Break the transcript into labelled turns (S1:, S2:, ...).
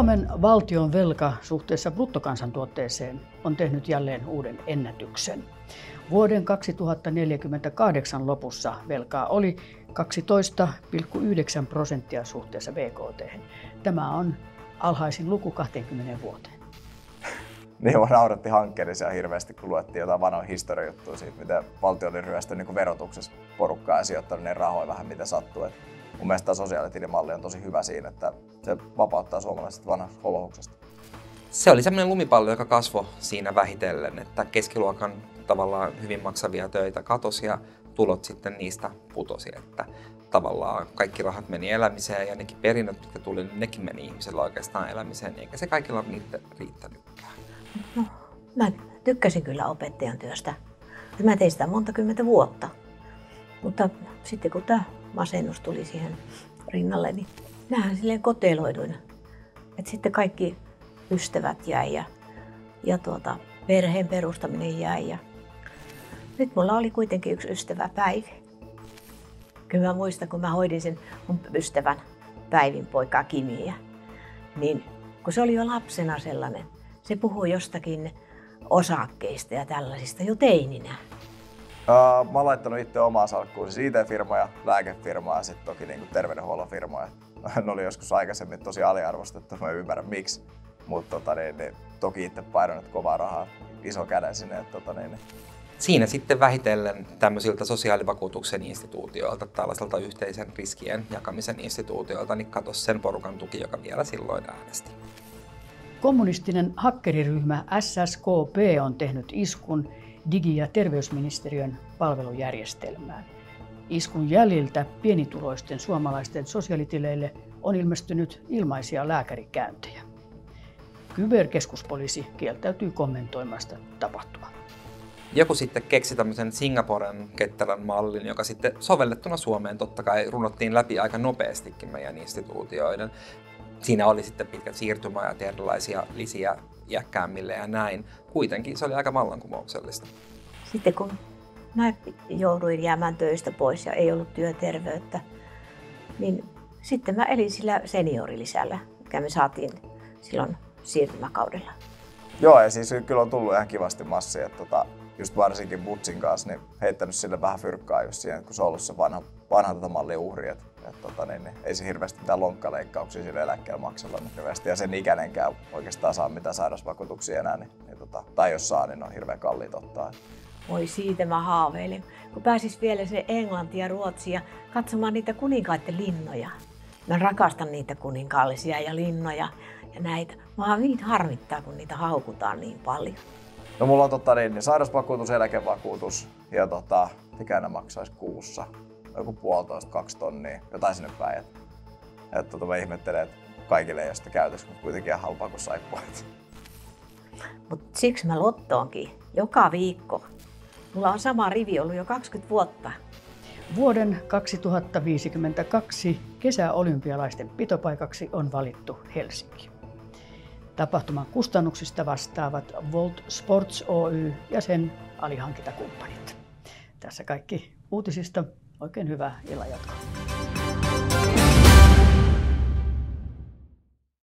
S1: Suomen valtion velka suhteessa bruttokansantuotteeseen on tehnyt jälleen uuden ennätyksen. Vuoden 2048 lopussa velkaa oli 12,9% suhteessa BKT. Tämä on alhaisin luku 20 vuoteen.
S2: Niin mua nauratti hankkeellisia hirveästi, kun luettiin jotain vanhoja historiajuttuja siitä, miten valtio oli ryöstänyt niin verotuksessa porukkaa ja sijoittanut ne rahoja vähän mitä sattuu. Mun mielestä tämä sosiaalitilimalli on tosi hyvä siinä, että se vapauttaa suomalaiset vanhasta holhouksesta.
S3: Se oli semmoinen lumipallo, joka kasvoi siinä vähitellen, että keskiluokan tavallaan hyvin maksavia töitä katosi ja tulot sitten niistä putosi. Että tavallaan kaikki rahat meni elämiseen ja nekin perinnöt, mitkä tuli, niin nekin meni ihmisellä oikeastaan elämiseen, eikä se kaikilla riittänytkään.
S4: No, mä tykkäsin kyllä opettajan työstä. Mä tein sitä monta kymmentä vuotta. Mutta sitten kun tämä masennus tuli siihen rinnalle, niin minähän silleen koteloiduin. Et sitten kaikki ystävät jäi ja perheen perustaminen jäi. Ja nyt mulla oli kuitenkin yksi ystävä Päivi. Kyllä mä muistan, kun mä hoidin sen mun ystävän Päivin poikaa Kimiä, niin kun se oli jo lapsena sellainen, se puhui jostakin osakkeista ja tällaisista jo teininä.
S2: Mä oon laittanut itse omaa salkkuun, siis IT-firmoja, lääkefirmaa ja sitten toki niin terveydenhuollon firmoja. Ne oli joskus aikaisemmin tosi aliarvostettu, mä en ymmärrä miksi. Mutta toki itse painanut kovaa rahaa, iso käden sinne.
S3: Siinä sitten vähitellen tämmöisiltä sosiaalivakuutuksen instituutioilta, tällaiselta yhteisen riskien jakamisen instituutioilta, niin katosi sen porukan tuki, joka vielä silloin äänesti.
S1: Kommunistinen hakkeriryhmä SSKP on tehnyt iskun Digi- ja terveysministeriön palvelujärjestelmään. Iskun jäljiltä pienituloisten suomalaisten sosiaalitileille on ilmestynyt ilmaisia lääkärikäyntejä. Kyberkeskuspoliisi kieltäytyy kommentoimasta tapahtumaa.
S3: Joku sitten keksi tämmöisen Singaporen ketterän mallin, joka sitten sovellettuna Suomeen totta kai runottiin läpi aika nopeastikin meidän instituutioiden. Siinä oli sitten pitkät siirtymäajat ja erilaisia lisiä iäkkäämmille ja näin. Kuitenkin se oli aika vallankumouksellista.
S4: Sitten kun mä jouduin jäämään töistä pois ja ei ollut työterveyttä, niin sitten mä elin sillä seniorilisällä, mikä me saatiin silloin siirtymäkaudella.
S2: Joo, ja siis kyllä on tullut ihan kivasti massia, että just varsinkin Butsin kanssa niin heittänyt sille vähän fyrkkaa just siihen, kun se on ollut se vanha mallin uhri. Ei se hirveästi mitään lonkkaleikkauksia sille eläkkeellä maksella hirveästi. Ja sen ikäinenkään oikeastaan saa mitään sairausvakuutuksia enää. Tai jos saa, niin on hirveän kalliit ottaa.
S4: Oi siitä mä haaveilin, kun pääsis vielä se Englanti ja Ruotsi ja katsomaan niitä kuninkaiden linnoja. Mä rakastan niitä kuninkaallisia ja linnoja ja näitä. Mä niitä harmittaa, kun niitä haukutaan niin paljon.
S2: No mulla on sairausvakuutus, eläkevakuutus ja mikä ne maksaisi kuussa? Joku 1,5–2 tonnia, jotain sinne päin. Mä ihmettelen, että kaikille ei ole sitä käytössä, mutta kuitenkin ihan halpaa kuin saippua.
S4: Mut siksi mä lottoonkin joka viikko. Mulla on sama rivi ollut jo 20 vuotta.
S1: Vuoden 2052 kesäolympialaisten pitopaikaksi on valittu Helsinki. Tapahtuman kustannuksista vastaavat Volt Sports Oy ja sen alihankintakumppanit. Tässä kaikki uutisista. Oikein hyvää illanjatkoa.